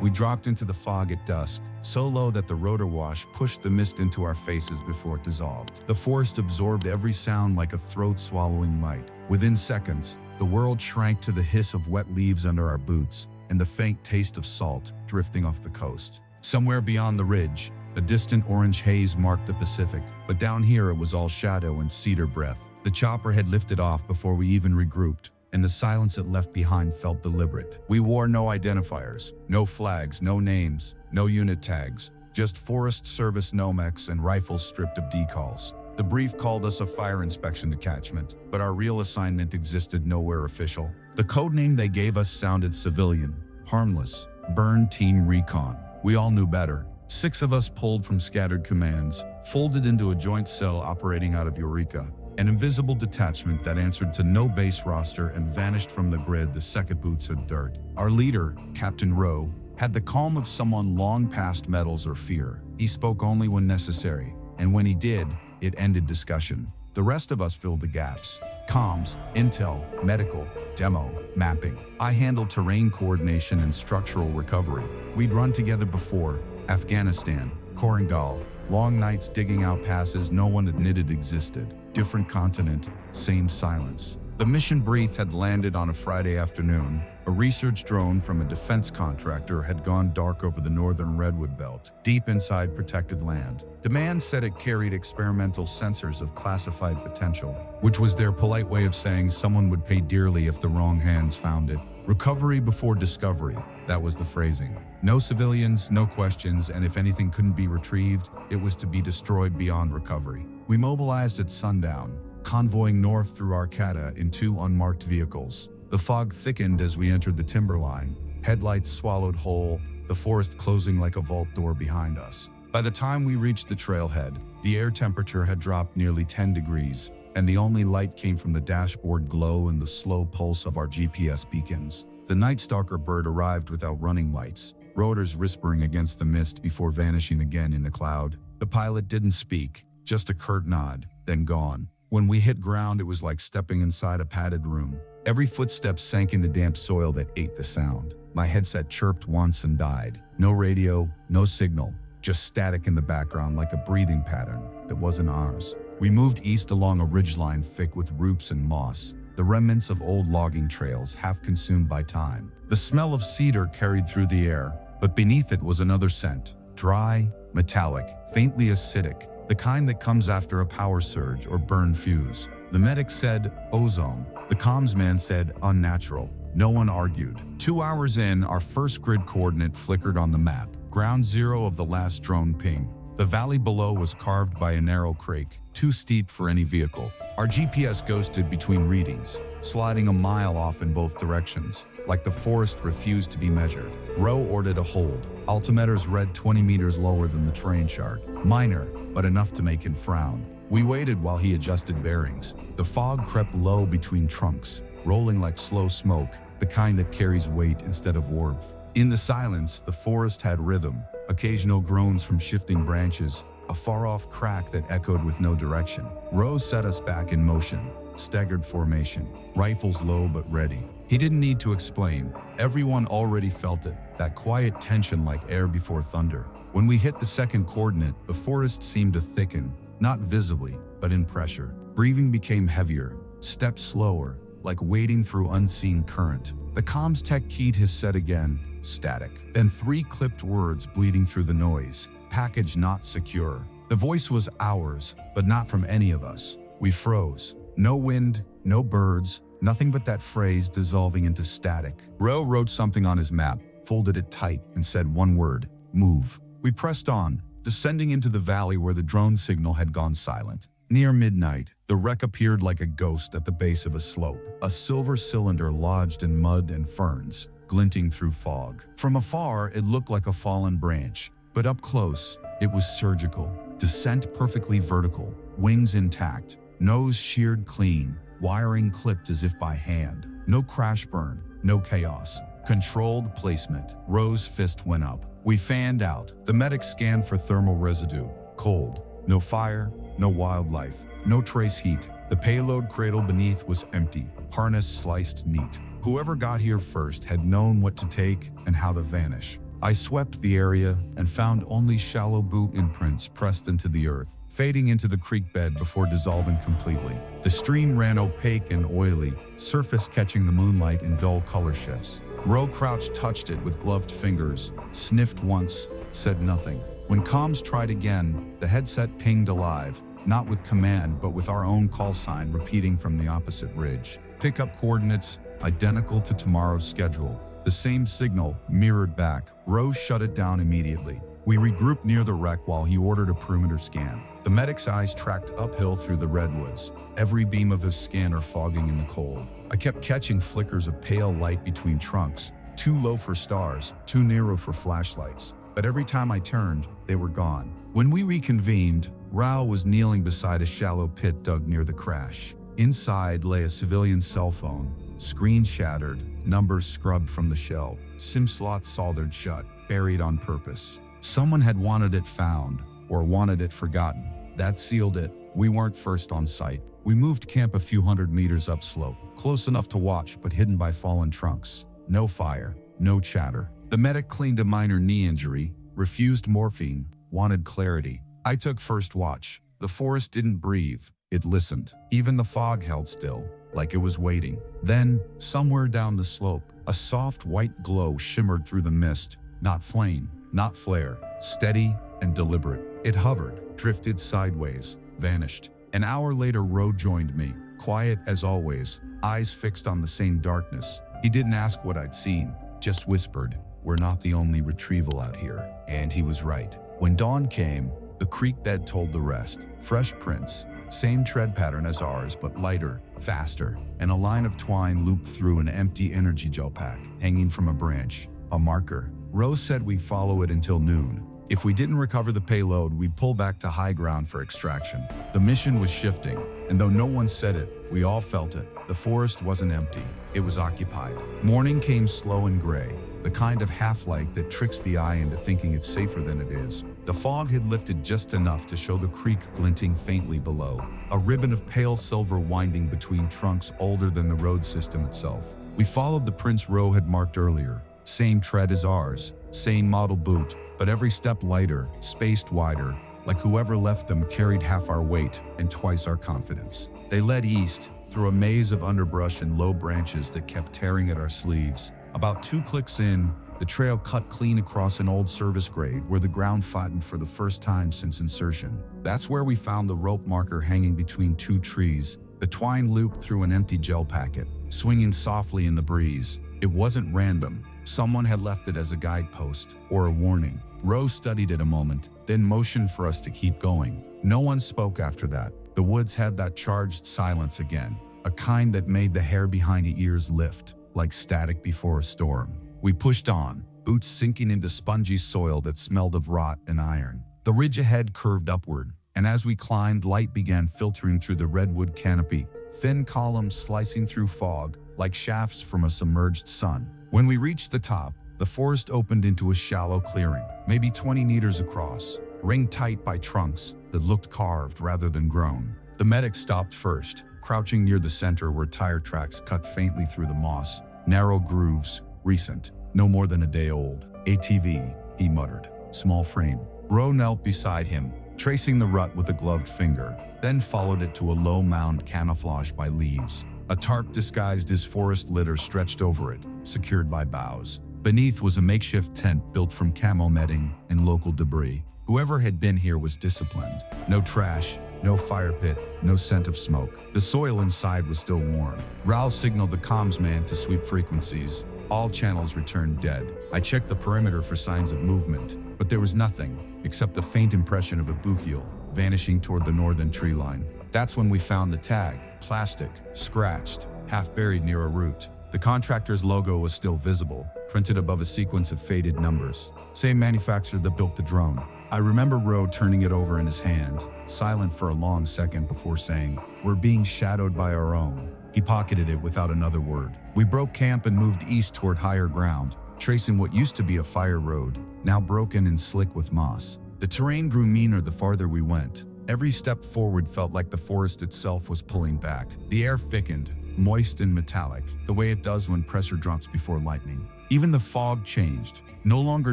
We dropped into the fog at dusk, so low that the rotor wash pushed the mist into our faces before it dissolved. The forest absorbed every sound like a throat-swallowing light. Within seconds, the world shrank to the hiss of wet leaves under our boots and the faint taste of salt drifting off the coast. Somewhere beyond the ridge, a distant orange haze marked the Pacific, but down here it was all shadow and cedar breath. The chopper had lifted off before we even regrouped, and the silence it left behind felt deliberate. We wore no identifiers, no flags, no names, no unit tags, just Forest Service Nomex and rifles stripped of decals. The brief called us a fire inspection detachment, but our real assignment existed nowhere official. The codename they gave us sounded civilian, harmless, Burn Team Recon. We all knew better. 6 of us pulled from scattered commands, folded into a joint cell operating out of Eureka, an invisible detachment that answered to no base roster and vanished from the grid the second boots hit dirt. Our leader, Captain Rowe, had the calm of someone long past medals or fear. He spoke only when necessary, and when he did, it ended discussion. The rest of us filled the gaps. Comms, intel, medical, demo, mapping. I handled terrain coordination and structural recovery. We'd run together before, Afghanistan, Korangal, long nights digging out passes no one admitted existed. Different continent, same silence. The mission brief had landed on a Friday afternoon. A research drone from a defense contractor had gone dark over the northern Redwood Belt, deep inside protected land. Demand said it carried experimental sensors of classified potential, which was their polite way of saying someone would pay dearly if the wrong hands found it. Recovery before discovery, that was the phrasing. No civilians, no questions, and if anything couldn't be retrieved, it was to be destroyed beyond recovery. We mobilized at sundown, convoying north through Arcata in 2 unmarked vehicles. The fog thickened as we entered the timberline, headlights swallowed whole, the forest closing like a vault door behind us. By the time we reached the trailhead, the air temperature had dropped nearly 10 degrees, and the only light came from the dashboard glow and the slow pulse of our GPS beacons. The Night Stalker bird arrived without running lights, rotors whispering against the mist before vanishing again in the cloud. The pilot didn't speak, just a curt nod, then gone. When we hit ground, it was like stepping inside a padded room. Every footstep sank in the damp soil that ate the sound. My headset chirped once and died. No radio, no signal, just static in the background like a breathing pattern that wasn't ours. We moved east along a ridgeline thick with roots and moss, the remnants of old logging trails half consumed by time. The smell of cedar carried through the air, but beneath it was another scent, dry, metallic, faintly acidic, the kind that comes after a power surge or burned fuse. The medic said, ozone. The comms man said, unnatural. No one argued. 2 hours in, our first grid coordinate flickered on the map, ground zero of the last drone ping. The valley below was carved by a narrow crake, too steep for any vehicle. Our GPS ghosted between readings, sliding a mile off in both directions, like the forest refused to be measured. Rowe ordered a hold. Altimeters read 20 meters lower than the terrain chart. Minor, but enough to make him frown. We waited while he adjusted bearings. The fog crept low between trunks, rolling like slow smoke, the kind that carries weight instead of warmth. In the silence, the forest had rhythm, occasional groans from shifting branches, a far-off crack that echoed with no direction. Rowe set us back in motion, staggered formation, rifles low but ready. He didn't need to explain. Everyone already felt it, that quiet tension like air before thunder. When we hit the second coordinate, the forest seemed to thicken, not visibly, but in pressure. Breathing became heavier, steps slower, like wading through unseen current. The comms tech keyed his set again, static. Then 3 clipped words bleeding through the noise. Package not secure. The voice was ours, but not from any of us. We froze. No wind, no birds, nothing but that phrase dissolving into static. Rowe wrote something on his map, folded it tight, and said one word, move. We pressed on, descending into the valley where the drone signal had gone silent. Near midnight, the wreck appeared like a ghost at the base of a slope, a silver cylinder lodged in mud and ferns, glinting through fog. From afar, it looked like a fallen branch, but up close, it was surgical. Descent perfectly vertical, wings intact, nose sheared clean, wiring clipped as if by hand. No crash burn, no chaos. Controlled placement. Rowe's fist went up. We fanned out. The medic scanned for thermal residue. Cold. No fire, no wildlife, no trace heat. The payload cradle beneath was empty, harness sliced neat. Whoever got here first had known what to take and how to vanish. I swept the area and found only shallow boot imprints pressed into the earth, fading into the creek bed before dissolving completely. The stream ran opaque and oily, surface catching the moonlight in dull color shifts. Ro crouched, touched it with gloved fingers, sniffed once, said nothing. When comms tried again, the headset pinged alive, not with command but with our own call sign repeating from the opposite ridge. Pickup coordinates, identical to tomorrow's schedule. The same signal, mirrored back. Rose shut it down immediately. We regrouped near the wreck while he ordered a perimeter scan. The medic's eyes tracked uphill through the redwoods, every beam of his scanner fogging in the cold. I kept catching flickers of pale light between trunks, too low for stars, too narrow for flashlights. But every time I turned, they were gone. When we reconvened, Rao was kneeling beside a shallow pit dug near the crash. Inside lay a civilian cell phone, screen shattered, numbers scrubbed from the shell, SIM slots soldered shut, buried on purpose. Someone had wanted it found, or wanted it forgotten. That sealed it. We weren't first on site. We moved camp a few hundred meters upslope, close enough to watch but hidden by fallen trunks. No fire, no chatter. The medic cleaned a minor knee injury, refused morphine, wanted clarity. I took first watch. The forest didn't breathe. It listened. Even the fog held still, like it was waiting. Then, somewhere down the slope, a soft white glow shimmered through the mist. Not flame, not flare, steady and deliberate. It hovered, drifted sideways, vanished. An hour later, Ro joined me, quiet as always, eyes fixed on the same darkness. He didn't ask what I'd seen, just whispered, "We're not the only retrieval out here." And he was right. When dawn came, the creek bed told the rest. Fresh prints, same tread pattern as ours, but lighter, faster, and a line of twine looped through an empty energy gel pack, hanging from a branch. A marker. Rose said we follow it until noon. If we didn't recover the payload, we'd pull back to high ground for extraction. The mission was shifting, and though no one said it, we all felt it. The forest wasn't empty. It was occupied. Morning came slow and gray, the kind of half-light that tricks the eye into thinking it's safer than it is. The fog had lifted just enough to show the creek glinting faintly below, a ribbon of pale silver winding between trunks older than the road system itself. We followed the prints Ro had marked earlier. Same tread as ours, same model boot, but every step lighter, spaced wider, like whoever left them carried half our weight and twice our confidence. They led east, through a maze of underbrush and low branches that kept tearing at our sleeves. About 2 clicks in, the trail cut clean across an old service grade where the ground flattened for the first time since insertion. That's where we found the rope marker hanging between 2 trees, the twine looped through an empty gel packet, swinging softly in the breeze. It wasn't random. Someone had left it as a guidepost or a warning. Rose studied it a moment, then motioned for us to keep going. No one spoke after that. The woods had that charged silence again, a kind that made the hair behind the ears lift, like static before a storm. We pushed on, boots sinking into spongy soil that smelled of rot and iron. The ridge ahead curved upward, and as we climbed, light began filtering through the redwood canopy, thin columns slicing through fog, like shafts from a submerged sun. When we reached the top, the forest opened into a shallow clearing, maybe 20 meters across, ringed tight by trunks that looked carved rather than grown. The medic stopped first, crouching near the center where tire tracks cut faintly through the moss. Narrow grooves, recent, no more than a day old. ATV, he muttered. Small frame. Ro knelt beside him, tracing the rut with a gloved finger, then followed it to a low mound camouflaged by leaves. A tarp disguised as forest litter stretched over it, secured by boughs. Beneath was a makeshift tent built from camo netting and local debris. Whoever had been here was disciplined. No trash, no fire pit, no scent of smoke. The soil inside was still warm. Raul signaled the comms man to sweep frequencies. All channels returned dead. I checked the perimeter for signs of movement, but there was nothing, except the faint impression of a boot heel, vanishing toward the northern tree line. That's when we found the tag, plastic, scratched, half buried near a root. The contractor's logo was still visible, printed above a sequence of faded numbers. Same manufacturer that built the drone. I remember Ro turning it over in his hand, silent for a long second before saying, "We're being shadowed by our own." He pocketed it without another word. We broke camp and moved east toward higher ground, tracing what used to be a fire road, now broken and slick with moss. The terrain grew meaner the farther we went. Every step forward felt like the forest itself was pulling back. The air thickened, moist and metallic, the way it does when pressure drops before lightning. Even the fog changed, no longer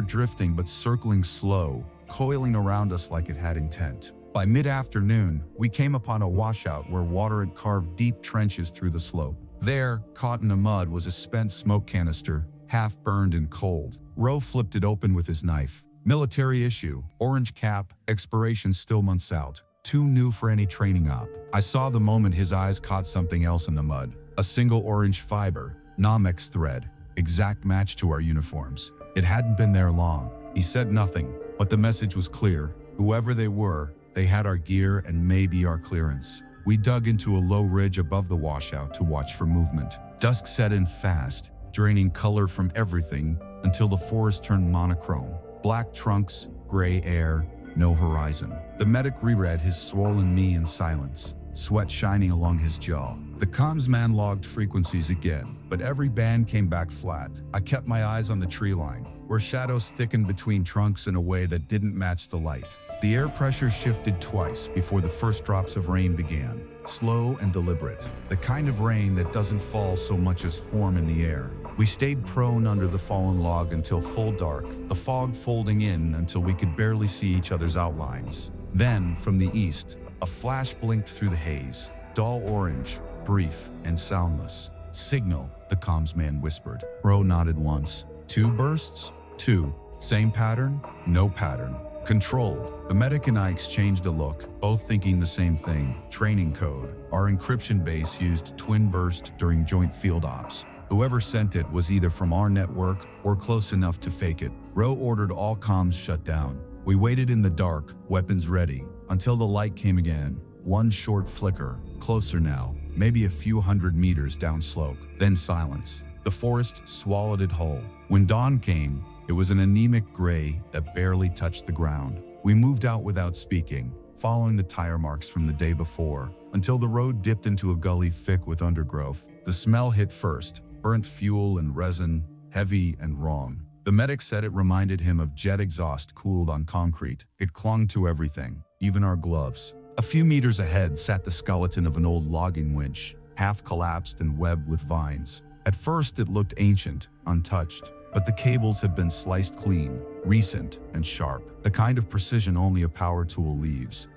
drifting but circling slow, coiling around us like it had intent. By mid-afternoon, we came upon a washout where water had carved deep trenches through the slope. There, caught in the mud, was a spent smoke canister, half burned and cold. Roe flipped it open with his knife. Military issue, orange cap, expiration still months out. Too new for any training op. I saw the moment his eyes caught something else in the mud. A single orange fiber, Nomex thread, exact match to our uniforms. It hadn't been there long. He said nothing, but the message was clear. Whoever they were, they had our gear and maybe our clearance. We dug into a low ridge above the washout to watch for movement. Dusk set in fast, draining color from everything until the forest turned monochrome. Black trunks, gray air, no horizon. The medic reread his swollen knee in silence, sweat shining along his jaw. The comms man logged frequencies again, but every band came back flat. I kept my eyes on the tree line, where shadows thickened between trunks in a way that didn't match the light. The air pressure shifted twice before the first drops of rain began, slow and deliberate, the kind of rain that doesn't fall so much as form in the air. We stayed prone under the fallen log until full dark, the fog folding in until we could barely see each other's outlines. Then, from the east, a flash blinked through the haze, dull orange, brief and soundless. Signal, the comms man whispered. Bro nodded once. 2 bursts? 2. Same pattern? No pattern. Controlled. The medic and I exchanged a look, both thinking the same thing. Training code. Our encryption base used twin burst during joint field ops. Whoever sent it was either from our network or close enough to fake it. Roe ordered all comms shut down. We waited in the dark, weapons ready, until the light came again. One short flicker, closer now, maybe a few hundred meters downslope. Then silence. The forest swallowed it whole. When dawn came, it was an anemic gray that barely touched the ground. We moved out without speaking, following the tire marks from the day before, until the road dipped into a gully thick with undergrowth. The smell hit first, burnt fuel and resin, heavy and wrong. The medic said it reminded him of jet exhaust cooled on concrete. It clung to everything, even our gloves. A few meters ahead sat the skeleton of an old logging winch, half collapsed and webbed with vines. At first it looked ancient, untouched, but the cables had been sliced clean, recent and sharp, the kind of precision only a power tool leaves.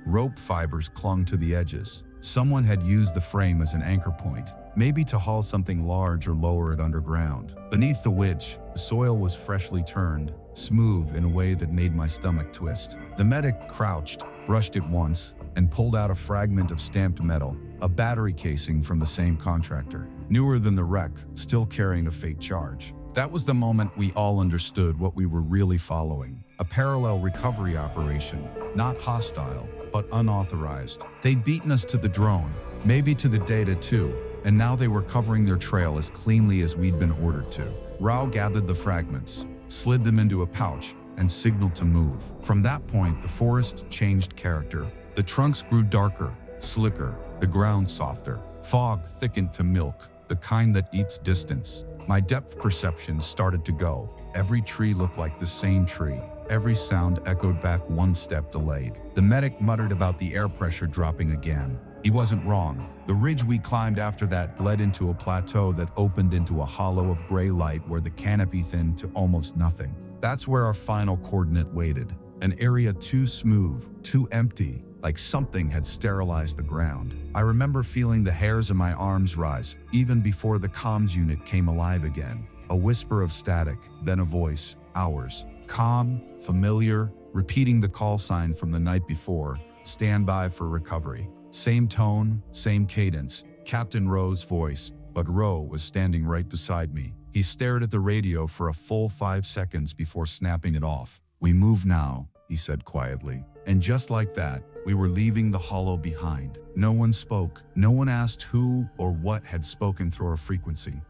Rope fibers clung to the edges. Someone had used the frame as an anchor point, maybe to haul something large or lower it underground. Beneath the winch, the soil was freshly turned, smooth in a way that made my stomach twist. The medic crouched, brushed it once, and pulled out a fragment of stamped metal, a battery casing from the same contractor. Newer than the wreck, still carrying a fake charge. That was the moment we all understood what we were really following. A parallel recovery operation, not hostile, but unauthorized. They'd beaten us to the drone, maybe to the data too, and now they were covering their trail as cleanly as we'd been ordered to. Rao gathered the fragments, slid them into a pouch, and signaled to move. From that point, the forest changed character. The trunks grew darker, slicker, the ground softer. Fog thickened to milk, the kind that eats distance. My depth perception started to go. Every tree looked like the same tree. Every sound echoed back one step delayed. The medic muttered about the air pressure dropping again. He wasn't wrong. The ridge we climbed after that led into a plateau that opened into a hollow of gray light where the canopy thinned to almost nothing. That's where our final coordinate waited. An area too smooth, too empty, like something had sterilized the ground. I remember feeling the hairs on my arms rise, even before the comms unit came alive again. A whisper of static, then a voice, ours. Calm, familiar, repeating the call sign from the night before, stand by for recovery. Same tone, same cadence, Captain Rowe's voice, but Rowe was standing right beside me. He stared at the radio for a full 5 seconds before snapping it off. We move now, he said quietly. And just like that, we were leaving the hollow behind. No one spoke. No one asked who or what had spoken through our frequency.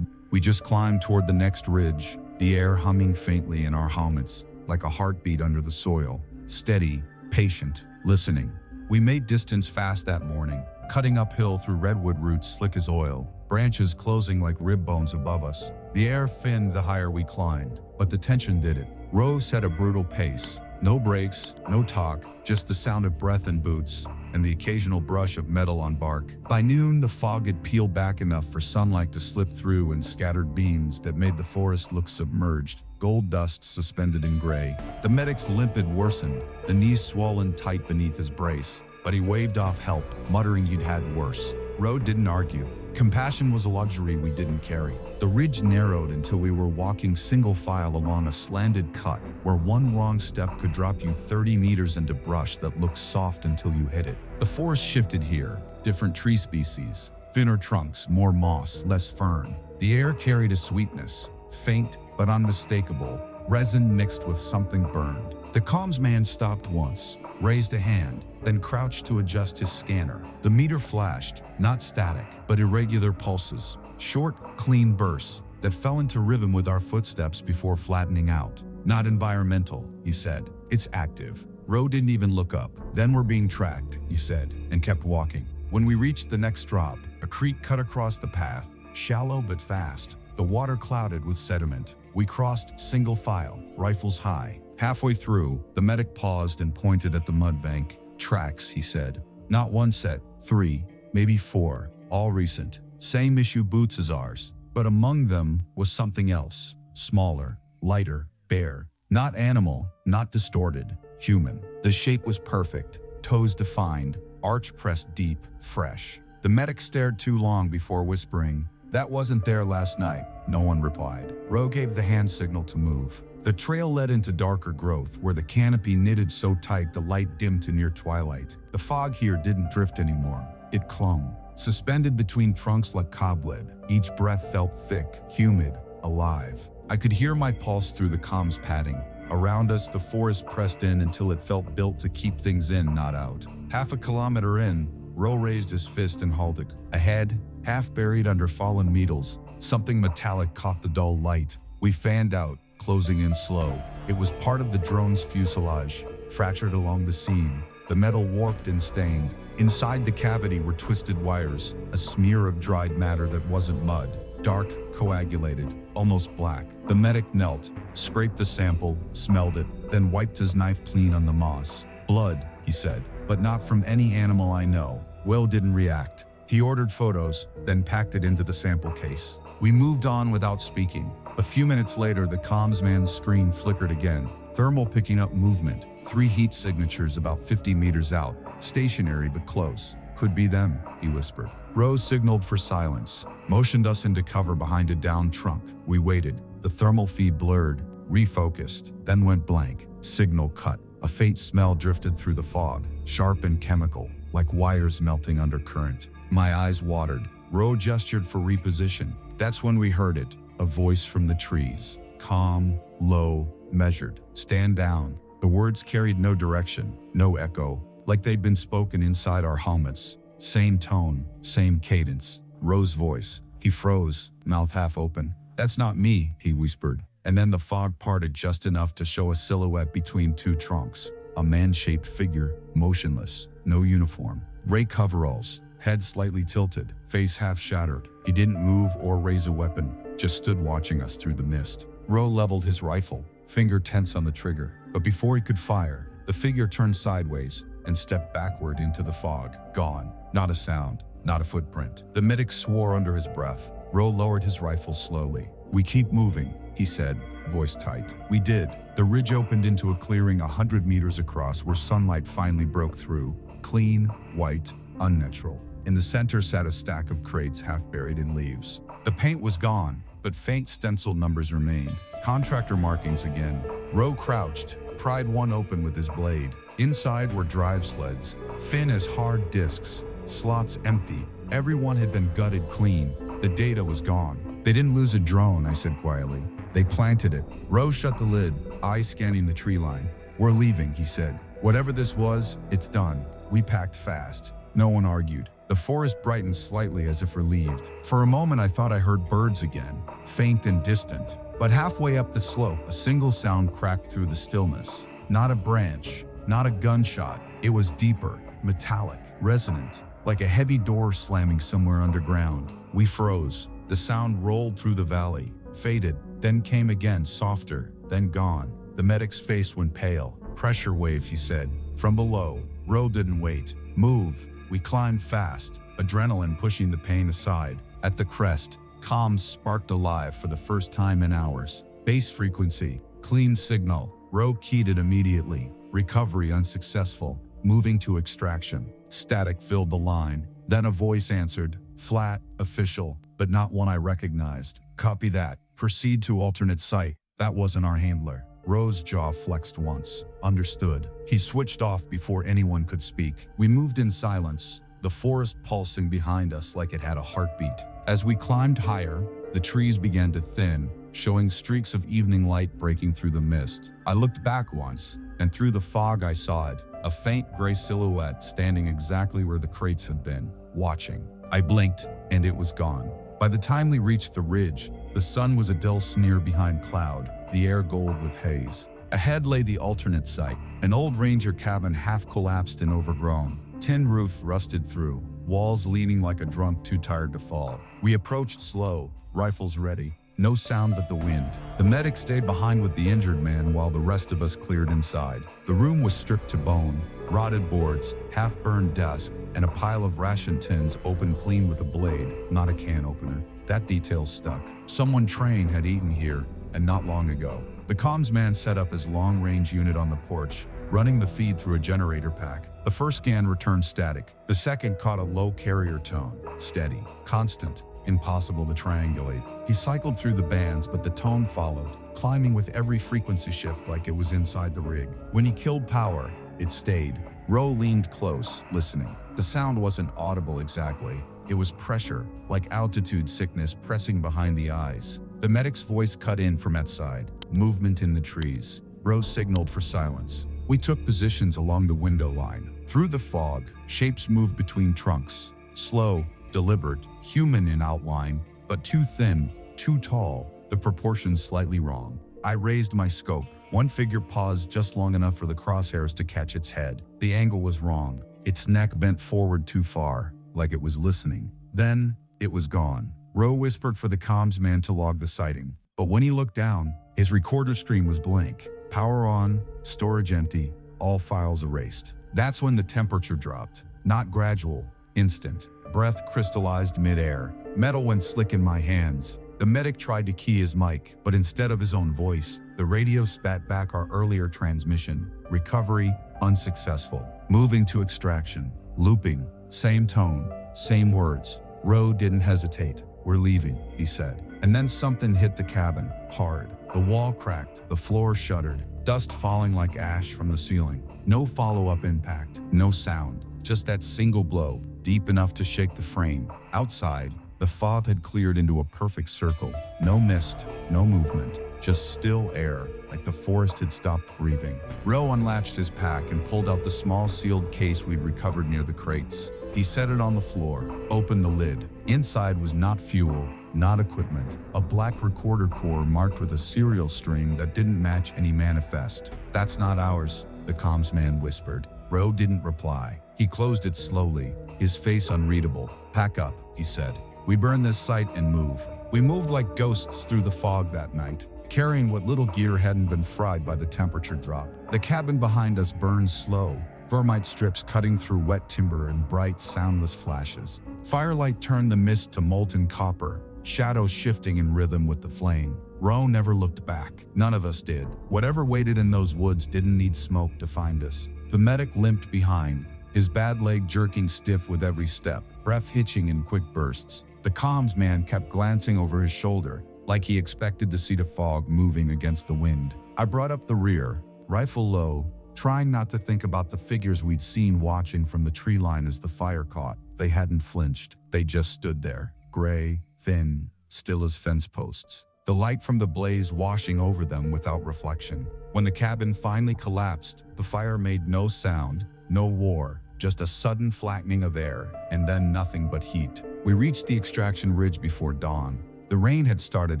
We just climbed toward the next ridge, the air humming faintly in our helmets, like a heartbeat under the soil. Steady, patient, listening. We made distance fast that morning, cutting uphill through redwood roots slick as oil, branches closing like rib bones above us. The air thinned the higher we climbed, but the tension did it. Rowe set a brutal pace. No brakes, no talk, just the sound of breath and boots. and the occasional brush of metal on bark. By noon, the fog had peeled back enough for sunlight to slip through and scattered beams that made the forest look submerged, gold dust suspended in gray. The medic's limp had worsened, the knees swollen tight beneath his brace, but he waved off help, muttering he'd had worse. Ro didn't argue. Compassion was a luxury we didn't carry. The ridge narrowed until we were walking single file along a slanted cut where one wrong step could drop you 30 meters into brush that looked soft until you hit it. The forest shifted here, different tree species, thinner trunks, more moss, less fern. The air carried a sweetness, faint but unmistakable, resin mixed with something burned. The comms man stopped once, raised a hand, then crouched to adjust his scanner. The meter flashed, not static, but irregular pulses, short, clean bursts that fell into rhythm with our footsteps before flattening out. Not environmental, he said. It's active. Ro didn't even look up. Then we're being tracked, he said, and kept walking. When we reached the next drop, a creek cut across the path, shallow but fast, the water clouded with sediment. We crossed single file, rifles high. Halfway through, the medic paused and pointed at the mud bank. Tracks, he said. Not one set, 3, maybe 4, all recent. Same issue boots as ours. But among them was something else. Smaller, lighter, bare. Not animal, not distorted. Human. The shape was perfect. Toes defined, arch pressed deep, fresh. The medic stared too long before whispering, "That wasn't there last night." No one replied. Ro gave the hand signal to move. The trail led into darker growth where the canopy knitted so tight the light dimmed to near twilight. The fog here didn't drift anymore. It clung, suspended between trunks like cobweb. Each breath felt thick, humid, alive. I could hear my pulse through the comms padding. Around us, the forest pressed in until it felt built to keep things in, not out. Half a kilometer in, Ro raised his fist and halted. Ahead, half buried under fallen needles, something metallic caught the dull light. We fanned out, closing in slow. It was part of the drone's fuselage, fractured along the seam. The metal warped and stained. Inside the cavity were twisted wires, a smear of dried matter that wasn't mud. Dark, coagulated, almost black. The medic knelt, scraped the sample, smelled it, then wiped his knife clean on the moss. "Blood," he said, "but not from any animal I know." Will didn't react. He ordered photos, then packed it into the sample case. We moved on without speaking. A few minutes later, the comms man's screen flickered again. Thermal picking up movement. 3 heat signatures about 50 meters out. Stationary but close. "Could be them," he whispered. Rose signaled for silence, motioned us into cover behind a downed trunk. We waited. The thermal feed blurred, refocused, then went blank. Signal cut. A faint smell drifted through the fog, sharp and chemical, like wires melting under current. My eyes watered. Ro gestured for reposition. That's when we heard it. A voice from the trees. Calm, low, measured. "Stand down." The words carried no direction, no echo, like they'd been spoken inside our helmets. Same tone, same cadence. Ro's voice. He froze, mouth half open. "That's not me," he whispered. And then the fog parted just enough to show a silhouette between 2 trunks. A man-shaped figure, motionless, no uniform. Gray coveralls, head slightly tilted, face half shattered. He didn't move or raise a weapon, just stood watching us through the mist. Ro leveled his rifle, finger tense on the trigger. But before he could fire, the figure turned sideways and stepped backward into the fog. Gone. Not a sound, not a footprint. The medic swore under his breath. Ro lowered his rifle slowly. "We keep moving," he said, voice tight. We did. The ridge opened into a clearing 100 meters across where sunlight finally broke through. Clean, white, unnatural. In the center sat a stack of crates half buried in leaves. The paint was gone, but faint stenciled numbers remained. Contractor markings again. Ro crouched, pried one open with his blade. Inside were drive sleds, thin as hard discs, slots empty. Everyone had been gutted clean. The data was gone. "They didn't lose a drone," I said quietly. "They planted it." Ro shut the lid, eyes scanning the tree line. "We're leaving," he said. "Whatever this was, it's done." We packed fast. No one argued. The forest brightened slightly as if relieved. For a moment I thought I heard birds again, faint and distant. But halfway up the slope, a single sound cracked through the stillness. Not a branch, not a gunshot. It was deeper, metallic, resonant, like a heavy door slamming somewhere underground. We froze. The sound rolled through the valley, faded, then came again, softer, then gone. The medic's face went pale. "Pressure wave," he said. From below. Ro didn't wait. Move. We climbed fast, adrenaline pushing the pain aside. At the crest, comms sparked alive for the first time in hours. Base frequency, clean signal. Row keyed it immediately. Recovery unsuccessful. Moving to extraction. Static filled the line. Then a voice answered, flat, official, but not one I recognized. Copy that. Proceed to alternate site. That wasn't our handler. Row's jaw flexed once. Understood. He switched off before anyone could speak. We moved in silence, the forest pulsing behind us like it had a heartbeat. As we climbed higher, the trees began to thin, showing streaks of evening light breaking through the mist. I looked back once, and through the fog I saw it, a faint gray silhouette standing exactly where the crates had been, watching. I blinked, and it was gone. By the time we reached the ridge, the sun was a dull sneer behind cloud, the air gold with haze. Ahead lay the alternate site, an old ranger cabin half collapsed and overgrown, tin roof rusted through, walls leaning like a drunk too tired to fall. We approached slow, rifles ready, no sound but the wind. The medic stayed behind with the injured man while the rest of us cleared inside. The room was stripped to bone, rotted boards, half-burned desk, and a pile of ration tins opened clean with a blade, not a can opener. That detail stuck. Someone trained had eaten here, and not long ago. The comms man set up his long-range unit on the porch, running the feed through a generator pack. The first scan returned static. The second caught a low carrier tone, steady, constant, impossible to triangulate. He cycled through the bands, but the tone followed, climbing with every frequency shift like it was inside the rig. When he killed power, it stayed. Roe leaned close, listening. The sound wasn't audible exactly. It was pressure, like altitude sickness pressing behind the eyes. The medic's voice cut in from outside. Movement in the trees. Roe signaled for silence. We took positions along the window line. Through the fog, shapes moved between trunks. Slow, deliberate, human in outline, but too thin, too tall, the proportions slightly wrong. I raised my scope. One figure paused just long enough for the crosshairs to catch its head. The angle was wrong. Its neck bent forward too far, like it was listening. Then, it was gone. Roe whispered for the comms man to log the sighting. But when he looked down, his recorder screen was blank. Power on, storage empty, all files erased. That's when the temperature dropped. Not gradual, instant. Breath crystallized mid-air. Metal went slick in my hands. The medic tried to key his mic, but instead of his own voice, the radio spat back our earlier transmission. Recovery, unsuccessful. Moving to extraction. Looping. Same tone, same words. Roe didn't hesitate. We're leaving, he said. And then something hit the cabin, hard. The wall cracked, the floor shuddered, dust falling like ash from the ceiling. No follow-up impact, no sound, just that single blow, deep enough to shake the frame. Outside, the fog had cleared into a perfect circle. No mist, no movement, just still air, like the forest had stopped breathing. Roe unlatched his pack and pulled out the small sealed case we'd recovered near the crates. He set it on the floor, opened the lid. Inside was not fuel, not equipment, a black recorder core marked with a serial string that didn't match any manifest. That's not ours, the comms man whispered. Roe didn't reply. He closed it slowly, his face unreadable. Pack up, he said. We burn this site and move. We moved like ghosts through the fog that night, carrying what little gear hadn't been fried by the temperature drop. The cabin behind us burned slow, vermite strips cutting through wet timber in bright, soundless flashes. Firelight turned the mist to molten copper, shadows shifting in rhythm with the flame. Roe never looked back. None of us did. Whatever waited in those woods didn't need smoke to find us. The medic limped behind, his bad leg jerking stiff with every step, breath hitching in quick bursts. The comms man kept glancing over his shoulder, like he expected to see the fog moving against the wind. I brought up the rear, rifle low, trying not to think about the figures we'd seen watching from the tree line as the fire caught. They hadn't flinched. They just stood there, gray, thin, still as fence posts. The light from the blaze washing over them without reflection. When the cabin finally collapsed, the fire made no sound, no war, just a sudden flattening of air, and then nothing but heat. We reached the extraction ridge before dawn. The rain had started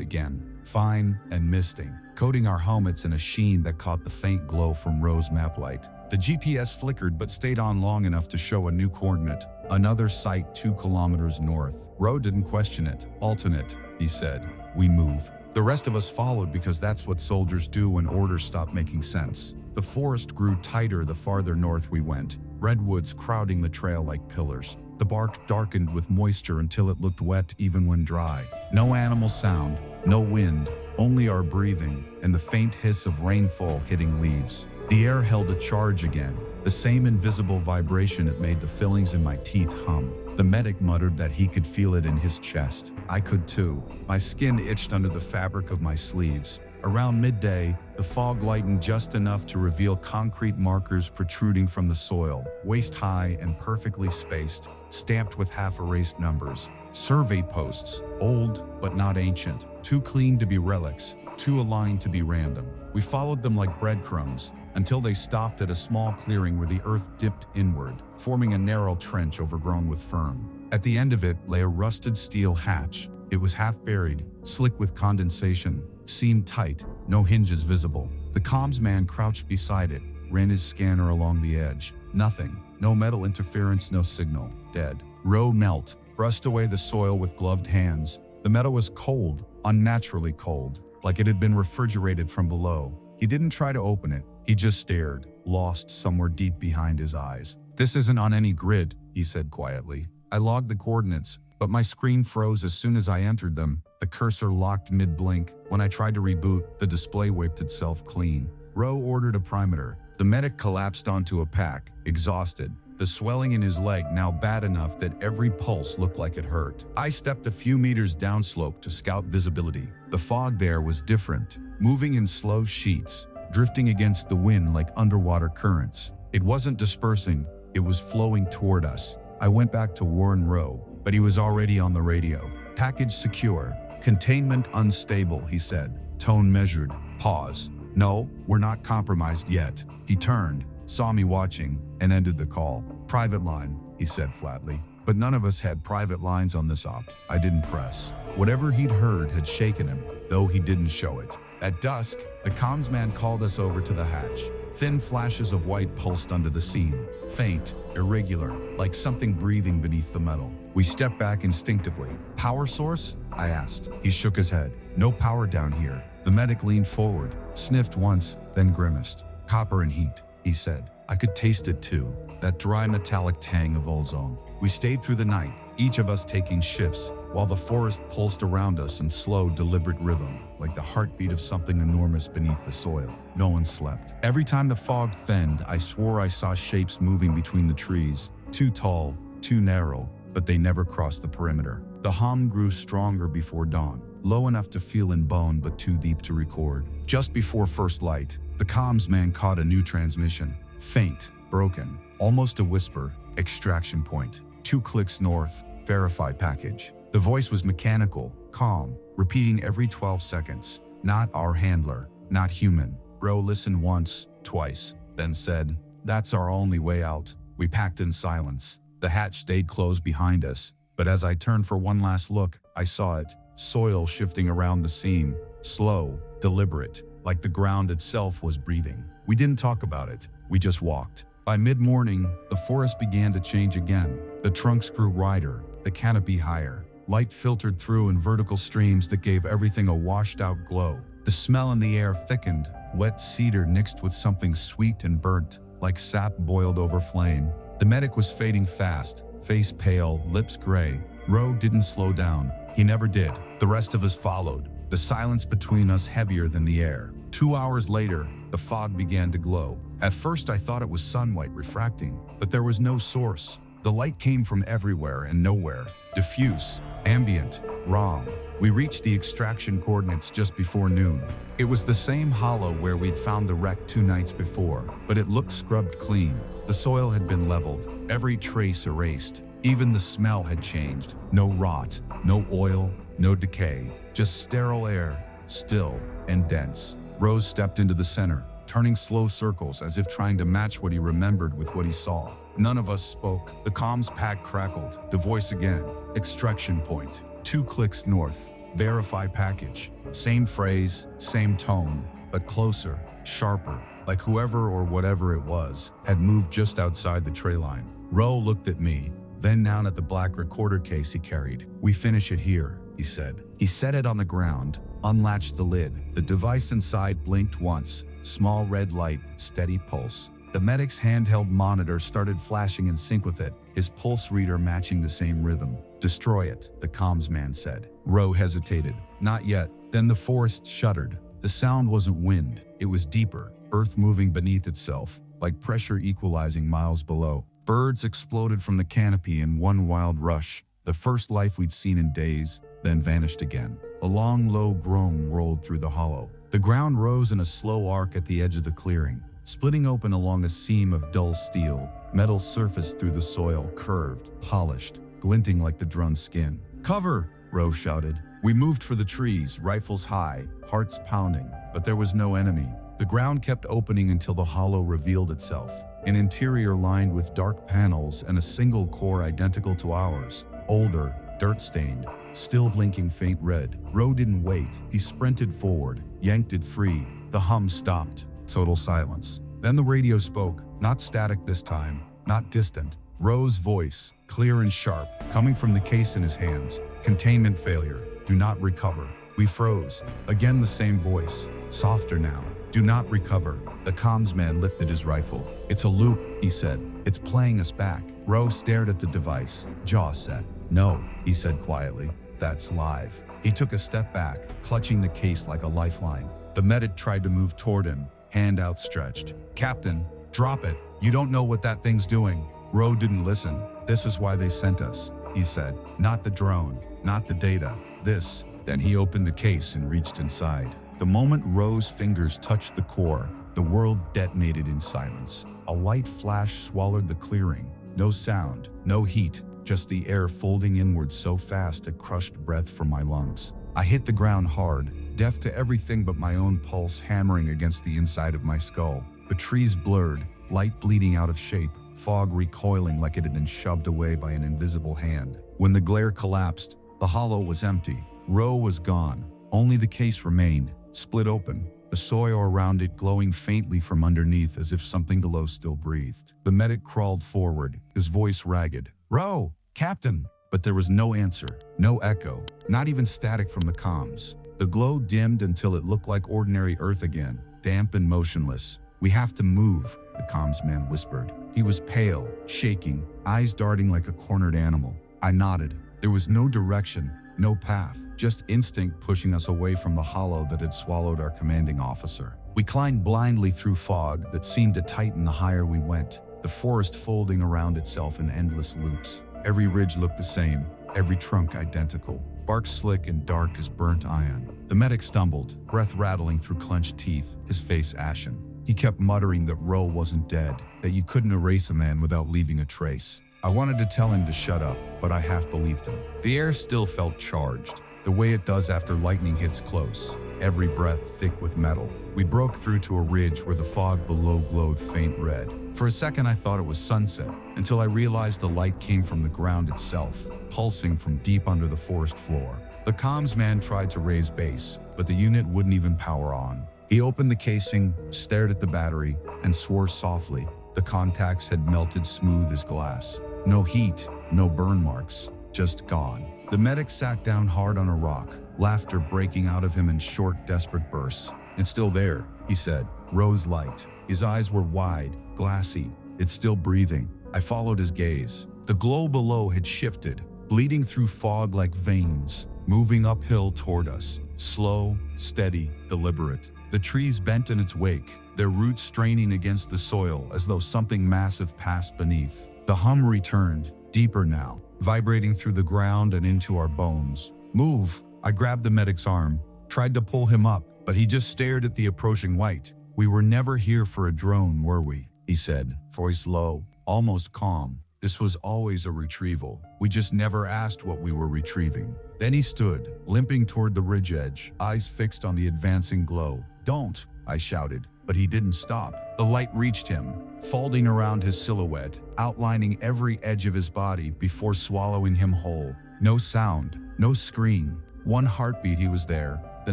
again, fine and misting, coating our helmets in a sheen that caught the faint glow from Roe's map light. The GPS flickered but stayed on long enough to show a new coordinate, another site 2 kilometers north. Roe didn't question it. Alternate, he said. We move. The rest of us followed because that's what soldiers do when orders stop making sense. The forest grew tighter the farther north we went, redwoods crowding the trail like pillars. The bark darkened with moisture until it looked wet even when dry. No animal sound, no wind, only our breathing and the faint hiss of rainfall hitting leaves. The air held a charge again, the same invisible vibration it made the fillings in my teeth hum. The medic muttered that he could feel it in his chest. I could too. My skin itched under the fabric of my sleeves. Around midday, the fog lightened just enough to reveal concrete markers protruding from the soil, waist-high and perfectly spaced, stamped with half-erased numbers. Survey posts, old but not ancient, too clean to be relics, too aligned to be random. We followed them like breadcrumbs until they stopped at a small clearing where the earth dipped inward, forming a narrow trench overgrown with fern. At the end of it lay a rusted steel hatch. It was half-buried, slick with condensation, seamed tight, no hinges visible. The comms man crouched beside it, ran his scanner along the edge. Nothing. No metal interference, no signal. Dead. Roe knelt, brushed away the soil with gloved hands. The metal was cold, unnaturally cold, like it had been refrigerated from below. He didn't try to open it. He just stared, lost somewhere deep behind his eyes. "This isn't on any grid," he said quietly. I logged the coordinates, but my screen froze as soon as I entered them. The cursor locked mid-blink. When I tried to reboot, the display wiped itself clean. Roe ordered a perimeter. The medic collapsed onto a pack, exhausted, the swelling in his leg now bad enough that every pulse looked like it hurt. I stepped a few meters downslope to scout visibility. The fog there was different, moving in slow sheets, drifting against the wind like underwater currents. It wasn't dispersing, it was flowing toward us. I went back to Warren Rowe, but he was already on the radio. "Package secure. Containment unstable," he said. Tone measured. Pause. "No, we're not compromised yet." He turned, saw me watching, and ended the call. "Private line," he said flatly. But none of us had private lines on this op. I didn't press. Whatever he'd heard had shaken him, though he didn't show it. At dusk, the comms man called us over to the hatch. Thin flashes of white pulsed under the seam, faint, irregular, like something breathing beneath the metal. We stepped back instinctively. "Power source?" I asked. He shook his head. "No power down here." The medic leaned forward, sniffed once, then grimaced. "Copper and heat," he said. I could taste it too, that dry metallic tang of ozone. We stayed through the night, each of us taking shifts, while the forest pulsed around us in slow, deliberate rhythm, like the heartbeat of something enormous beneath the soil. No one slept. Every time the fog thinned, I swore I saw shapes moving between the trees, too tall, too narrow, but they never crossed the perimeter. The hum grew stronger before dawn, low enough to feel in bone but too deep to record. Just before first light, the comms man caught a new transmission. Faint, broken, almost a whisper. "Extraction point. 2 clicks north. Verify package." The voice was mechanical, calm, repeating every 12 seconds. Not our handler, not human. Rowe listened once, twice, then said, "That's our only way out." We packed in silence. The hatch stayed closed behind us, but as I turned for one last look, I saw it. Soil shifting around the seam, slow, deliberate, like the ground itself was breathing. We didn't talk about it, we just walked. By mid-morning, the forest began to change again. The trunks grew wider, the canopy higher. Light filtered through in vertical streams that gave everything a washed-out glow. The smell in the air thickened, wet cedar mixed with something sweet and burnt, like sap boiled over flame. The medic was fading fast, face pale, lips gray. Rowe didn't slow down. He never did. The rest of us followed, the silence between us heavier than the air. 2 hours later, the fog began to glow. At first I thought it was sunlight refracting, but there was no source. The light came from everywhere and nowhere. Diffuse, ambient, wrong. We reached the extraction coordinates just before noon. It was the same hollow where we'd found the wreck 2 nights before, but it looked scrubbed clean. The soil had been leveled, every trace erased. Even the smell had changed. No rot, no oil, no decay, just sterile air, still and dense. Rose stepped into the center, turning slow circles as if trying to match what he remembered with what he saw. None of us spoke. The comms pack crackled. The voice again. "Extraction point. 2 clicks north. Verify package." Same phrase, same tone, but closer, sharper, like whoever or whatever it was had moved just outside the tray line. Rowe looked at me, then down at the black recorder case he carried. "We finish it here," he said. He set it on the ground, unlatched the lid. The device inside blinked once, Small red light, steady pulse. The medic's handheld monitor started flashing in sync with it, his pulse reader matching the same rhythm. "Destroy it," the comms man said. Roe hesitated. "Not yet." Then the forest shuddered. The sound wasn't wind, it was deeper, earth moving beneath itself, like pressure equalizing miles below. Birds exploded from the canopy in one wild rush, the first life we'd seen in days, then vanished again. A long, low groan rolled through the hollow. The ground rose in a slow arc at the edge of the clearing, splitting open along a seam of dull steel. Metal surfaced through the soil, curved, polished, glinting like the drone skin. "Cover!" Roe shouted. We moved for the trees, rifles high, hearts pounding, but there was no enemy. The ground kept opening until the hollow revealed itself, an interior lined with dark panels and a single core identical to ours. Older, dirt-stained, still blinking faint red. Roe didn't wait. He sprinted forward, yanked it free. The hum stopped. Total silence. Then the radio spoke, not static this time, not distant. Roe's voice, clear and sharp, coming from the case in his hands. "Containment failure. Do not recover." We froze. Again the same voice, softer now. "Do not recover." The comms man lifted his rifle. "It's a loop," he said. "It's playing us back." Roe stared at the device, jaw set. "No," he said quietly. "That's live." He took a step back, clutching the case like a lifeline. The medic tried to move toward him, hand outstretched. "Captain, drop it. You don't know what that thing's doing." Roe didn't listen. "This is why they sent us," he said. "Not the drone, not the data. This." Then he opened the case and reached inside. The moment Roe's fingers touched the core, the world detonated in silence. A light flash swallowed the clearing. No sound, no heat, just the air folding inward so fast it crushed breath from my lungs. I hit the ground hard, deaf to everything but my own pulse hammering against the inside of my skull. The trees blurred, light bleeding out of shape, fog recoiling like it had been shoved away by an invisible hand. When the glare collapsed, the hollow was empty. Roe was gone. Only the case remained, split open, the soil around it glowing faintly from underneath as if something below still breathed. The medic crawled forward, his voice ragged. "Roe! Captain!" But there was no answer, no echo, not even static from the comms. The glow dimmed until it looked like ordinary earth again, damp and motionless. "We have to move," the comms man whispered. He was pale, shaking, eyes darting like a cornered animal. I nodded. There was no direction, no path, just instinct pushing us away from the hollow that had swallowed our commanding officer. We climbed blindly through fog that seemed to tighten the higher we went, the forest folding around itself in endless loops. Every ridge looked the same, every trunk identical, bark slick and dark as burnt iron. The medic stumbled, breath rattling through clenched teeth, his face ashen. He kept muttering that Roe wasn't dead, that you couldn't erase a man without leaving a trace. I wanted to tell him to shut up, but I half believed him. The air still felt charged, the way it does after lightning hits close, every breath thick with metal. We broke through to a ridge where the fog below glowed faint red. For a second I thought it was sunset, until I realized the light came from the ground itself, pulsing from deep under the forest floor. The comms man tried to raise base, but the unit wouldn't even power on. He opened the casing, stared at the battery, and swore softly. The contacts had melted smooth as glass. No heat, no burn marks, just gone. The medic sat down hard on a rock, laughter breaking out of him in short, desperate bursts. "It's still there," he said, rose light. His eyes were wide, glassy. "It's still breathing." I followed his gaze. The glow below had shifted, bleeding through fog like veins, moving uphill toward us, slow, steady, deliberate. The trees bent in its wake, their roots straining against the soil as though something massive passed beneath. The hum returned, deeper now, vibrating through the ground and into our bones. "Move!" I grabbed the medic's arm, tried to pull him up, but he just stared at the approaching light. "We were never here for a drone, were we?" he said, voice low, almost calm. "This was always a retrieval. We just never asked what we were retrieving." Then he stood, limping toward the ridge edge, eyes fixed on the advancing glow. "Don't!" I shouted, but he didn't stop. The light reached him, folding around his silhouette, outlining every edge of his body before swallowing him whole. No sound, no scream. One heartbeat he was there, the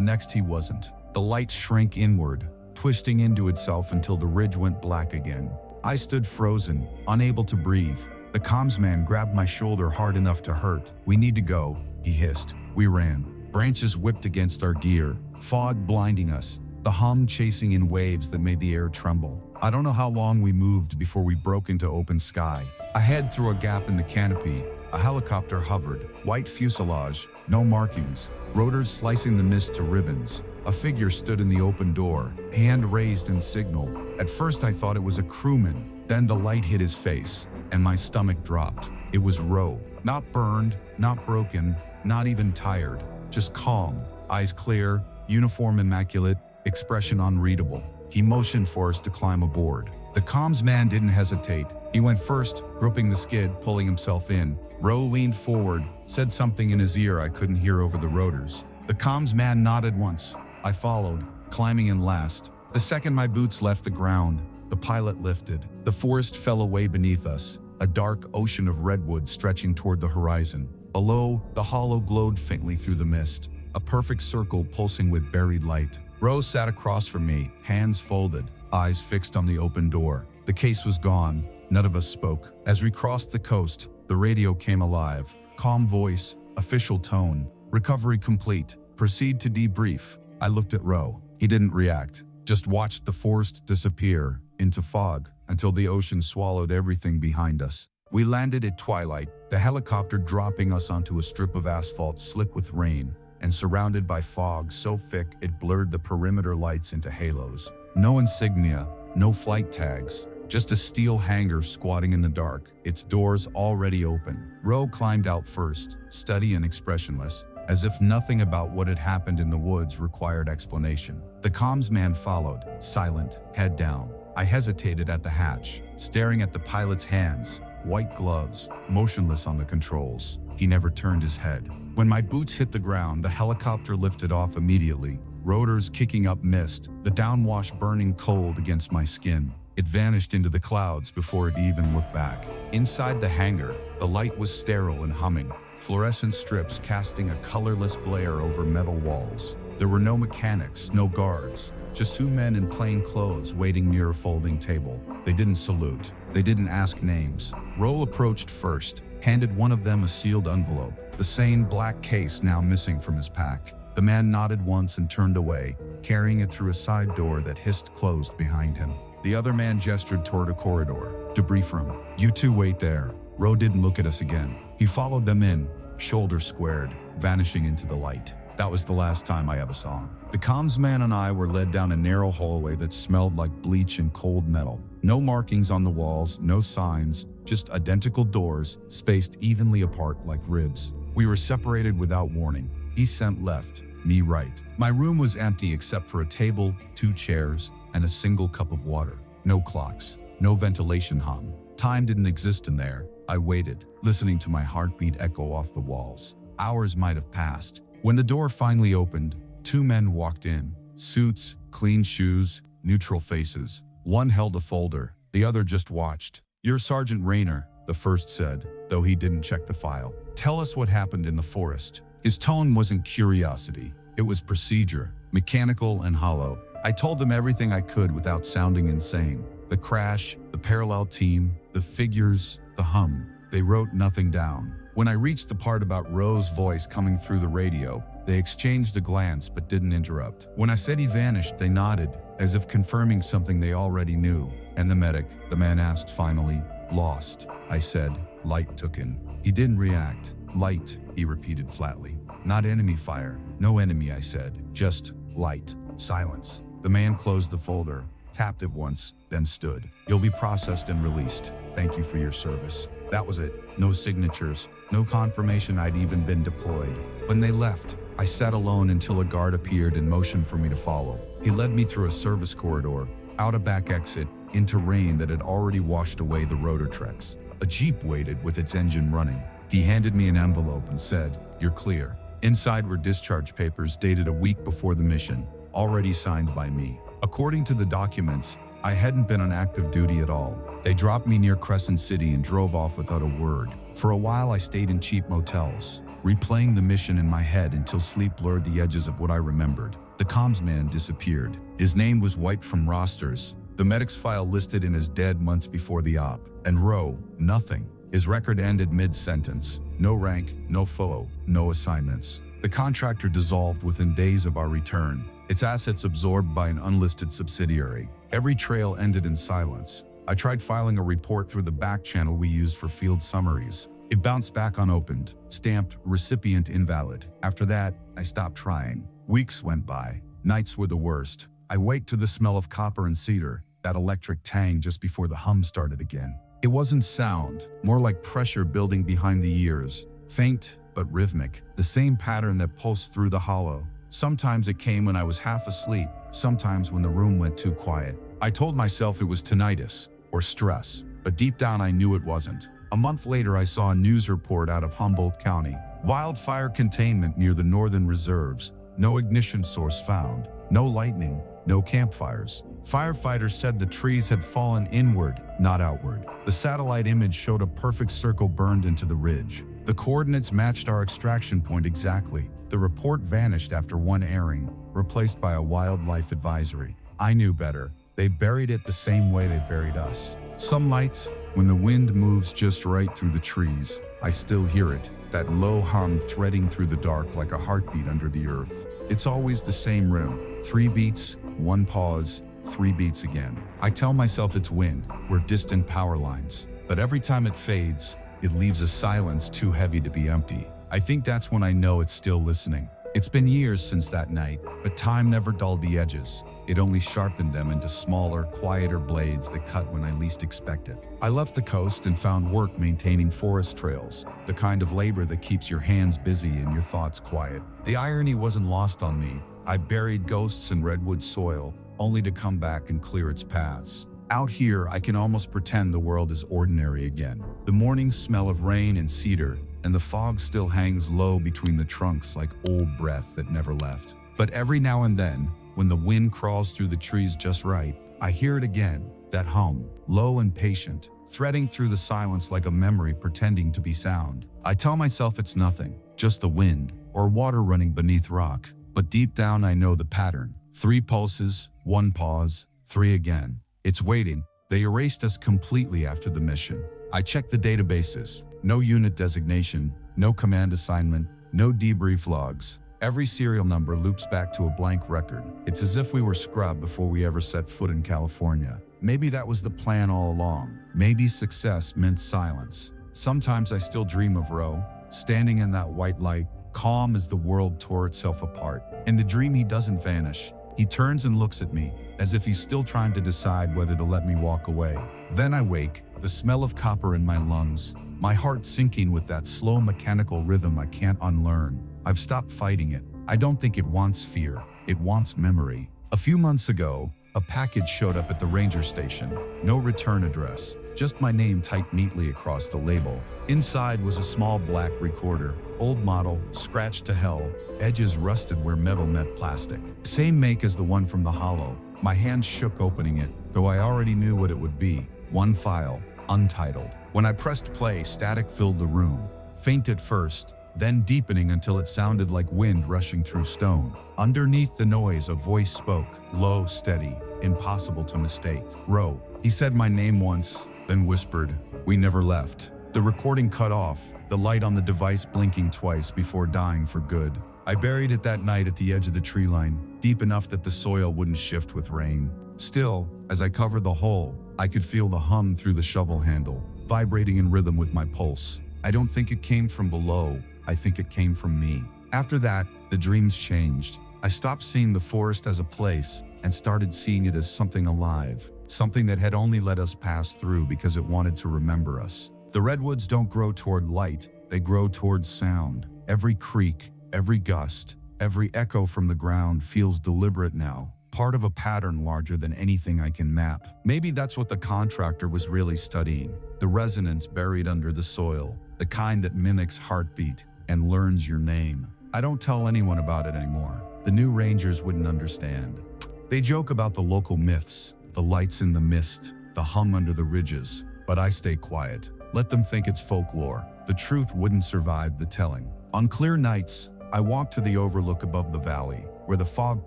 next he wasn't. The light shrank inward, twisting into itself until the ridge went black again. I stood frozen, unable to breathe. The comms man grabbed my shoulder hard enough to hurt. "We need to go," he hissed. We ran. Branches whipped against our gear, fog blinding us. the hum chasing in waves that made the air tremble. I don't know how long we moved before we broke into open sky. Ahead, through a gap in the canopy, a helicopter hovered, white fuselage, no markings, rotors slicing the mist to ribbons. A figure stood in the open door, hand raised in signal. At first I thought it was a crewman, then the light hit his face, and my stomach dropped. It was Ro. Not burned, not broken, not even tired, just calm, eyes clear, uniform immaculate, expression unreadable. He motioned for us to climb aboard. The comms man didn't hesitate. He went first, gripping the skid, pulling himself in. Ro leaned forward, said something in his ear I couldn't hear over the rotors. The comms man nodded once. I followed, climbing in last. The second my boots left the ground, the pilot lifted. The forest fell away beneath us, a dark ocean of redwood stretching toward the horizon. Below, the hollow glowed faintly through the mist, a perfect circle pulsing with buried light. Rose sat across from me, hands folded, eyes fixed on the open door. The case was gone. None of us spoke. As we crossed the coast, the radio came alive. Calm voice, official tone. Recovery complete. Proceed to debrief. I looked at Ro. He didn't react, just watched the forest disappear into fog until the ocean swallowed everything behind us. We landed at twilight, the helicopter dropping us onto a strip of asphalt slick with rain and surrounded by fog so thick it blurred the perimeter lights into halos. No insignia, no flight tags, just a steel hangar squatting in the dark, its doors already open. Ro climbed out first, steady and expressionless, as if nothing about what had happened in the woods required explanation. The comms man followed, silent, head down. I hesitated at the hatch, staring at the pilot's hands, white gloves, motionless on the controls. He never turned his head. When my boots hit the ground, the helicopter lifted off immediately, rotors kicking up mist, the downwash burning cold against my skin. It vanished into the clouds before it even looked back. Inside the hangar, the light was sterile and humming, fluorescent strips casting a colorless glare over metal walls. There were no mechanics, no guards, just two men in plain clothes waiting near a folding table. They didn't salute. They didn't ask names. Ro approached first, handed one of them a sealed envelope, the same black case now missing from his pack. The man nodded once and turned away, carrying it through a side door that hissed closed behind him. The other man gestured toward a corridor. Debrief room. You two wait there. Ro didn't look at us again. He followed them in, shoulders squared, vanishing into the light. That was the last time I ever saw him. The comms man and I were led down a narrow hallway that smelled like bleach and cold metal. No markings on the walls, no signs, just identical doors, spaced evenly apart like ribs. We were separated without warning. He sent left, me right. My room was empty except for a table, 2 chairs, and a single cup of water. No clocks, no ventilation hum. Time didn't exist in there. I waited, listening to my heartbeat echo off the walls. Hours might have passed. When the door finally opened, 2 men walked in. Suits, clean shoes, neutral faces. One held a folder, the other just watched. "You're Sergeant Rayner," the first said, though he didn't check the file. "Tell us what happened in the forest." His tone wasn't curiosity. It was procedure, mechanical and hollow. I told them everything I could without sounding insane. The crash, the parallel team, the figures, the hum. They wrote nothing down. When I reached the part about Ro's voice coming through the radio, they exchanged a glance but didn't interrupt. When I said he vanished, they nodded, as if confirming something they already knew. "And the medic?" the man asked finally. "Lost," I said. Light took in. He didn't react. "Light," he repeated flatly. "Not enemy fire." "No enemy," I said. "Just light." Silence. The man closed the folder, tapped it once, then stood. "You'll be processed and released. Thank you for your service." That was it. No signatures, no confirmation I'd even been deployed. When they left, I sat alone until a guard appeared and motioned for me to follow. He led me through a service corridor, out a back exit, into rain that had already washed away the rotor tracks. A jeep waited with its engine running. He handed me an envelope and said, "You're clear." Inside were discharge papers dated a week before the mission, already signed by me. According to the documents, I hadn't been on active duty at all. They dropped me near Crescent City and drove off without a word. For a while I stayed in cheap motels, replaying the mission in my head until sleep blurred the edges of what I remembered. The comms man disappeared. His name was wiped from rosters. The medic's file listed him as dead months before the op. And Ro, nothing. His record ended mid-sentence. No rank, no photo, no assignments. The contractor dissolved within days of our return. its assets absorbed by an unlisted subsidiary. Every trail ended in silence. I tried filing a report through the back channel we used for field summaries. It bounced back unopened, stamped recipient invalid. After that, I stopped trying. Weeks went by. Nights were the worst. I waked to the smell of copper and cedar, that electric tang just before the hum started again. It wasn't sound, more like pressure building behind the ears. Faint, but rhythmic. The same pattern that pulsed through the hollow. Sometimes it came when I was half asleep, sometimes when the room went too quiet. I told myself it was tinnitus or stress, but deep down I knew it wasn't. A month later, I saw a news report out of Humboldt County. Wildfire containment near the northern reserves. No ignition source found. No lightning, no campfires. Firefighters said the trees had fallen inward, not outward. The satellite image showed a perfect circle burned into the ridge. The coordinates matched our extraction point exactly. The report vanished after one airing, replaced by a wildlife advisory. I knew better. They buried it the same way they buried us. Some nights, when the wind moves just right through the trees, I still hear it, that low hum threading through the dark like a heartbeat under the earth. It's always the same rhythm. 3 beats, 1 pause, 3 beats again. I tell myself it's wind, we're distant power lines. But every time it fades, it leaves a silence too heavy to be empty. I think that's when I know it's still listening. It's been years since that night, but time never dulled the edges. It only sharpened them into smaller, quieter blades that cut when I least expect it. I left the coast and found work maintaining forest trails, the kind of labor that keeps your hands busy and your thoughts quiet. The irony wasn't lost on me. I buried ghosts in redwood soil, only to come back and clear its paths. Out here, I can almost pretend the world is ordinary again. The morning smell of rain and cedar, and the fog still hangs low between the trunks like old breath that never left. But every now and then, when the wind crawls through the trees just right, I hear it again, that hum, low and patient, threading through the silence like a memory pretending to be sound. I tell myself it's nothing, just the wind, or water running beneath rock. But deep down I know the pattern. 3 pulses, 1 pause, 3 again. It's waiting. They erased us completely after the mission. I checked the databases. No unit designation, no command assignment, no debrief logs. Every serial number loops back to a blank record. It's as if we were scrubbed before we ever set foot in California. Maybe that was the plan all along. Maybe success meant silence. Sometimes I still dream of Roe, standing in that white light, calm as the world tore itself apart. In the dream, he doesn't vanish. He turns and looks at me, as if he's still trying to decide whether to let me walk away. Then I wake, the smell of copper in my lungs, my heart sinking with that slow mechanical rhythm I can't unlearn. I've stopped fighting it. I don't think it wants fear. It wants memory. A few months ago, a package showed up at the ranger station. No return address, just my name typed neatly across the label. Inside was a small black recorder, old model, scratched to hell, edges rusted where metal met plastic. Same make as the one from the hollow. My hands shook opening it, though I already knew what it would be. One file, untitled. When I pressed play, static filled the room. Faint at first, then deepening until it sounded like wind rushing through stone. Underneath the noise, a voice spoke, low, steady, impossible to mistake. Roe. He said my name once, then whispered, "We never left." The recording cut off, the light on the device blinking twice before dying for good. I buried it that night at the edge of the tree line, deep enough that the soil wouldn't shift with rain. Still, as I covered the hole, I could feel the hum through the shovel handle, vibrating in rhythm with my pulse. I don't think it came from below. I think it came from me. After that, the dreams changed. I stopped seeing the forest as a place and started seeing it as something alive, something that had only let us pass through because it wanted to remember us. The redwoods don't grow toward light, they grow towards sound. Every creak, every gust, every echo from the ground feels deliberate now, part of a pattern larger than anything I can map. Maybe that's what the contractor was really studying, the resonance buried under the soil, the kind that mimics heartbeat and learns your name. I don't tell anyone about it anymore. The new rangers wouldn't understand. They joke about the local myths, the lights in the mist, the hum under the ridges, but I stay quiet. Let them think it's folklore. The truth wouldn't survive the telling. On clear nights, I walk to the overlook above the valley, where the fog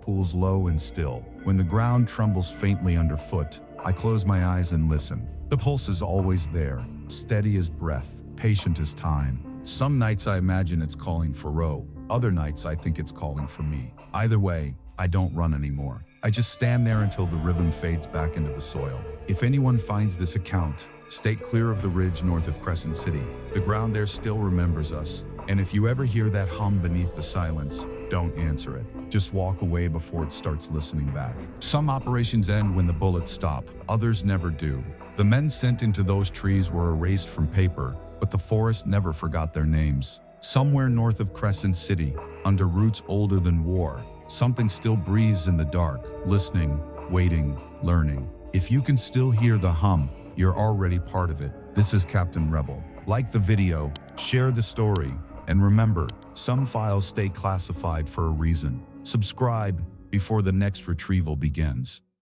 pools low and still. When the ground trembles faintly underfoot, I close my eyes and listen. The pulse is always there, steady as breath, patient as time. Some nights I imagine it's calling for Roe. Other nights I think it's calling for me. Either way, I don't run anymore. I just stand there until the rhythm fades back into the soil. If anyone finds this account, stay clear of the ridge north of Crescent City. The ground there still remembers us. And if you ever hear that hum beneath the silence, don't answer it. Just walk away before it starts listening back. Some operations end when the bullets stop, others never do. The men sent into those trees were erased from paper, but the forest never forgot their names. Somewhere north of Crescent City, under roots older than war, something still breathes in the dark, listening, waiting, learning. If you can still hear the hum, you're already part of it. This is Captain Rebel. Like the video, share the story, and remember, some files stay classified for a reason. Subscribe before the next retrieval begins.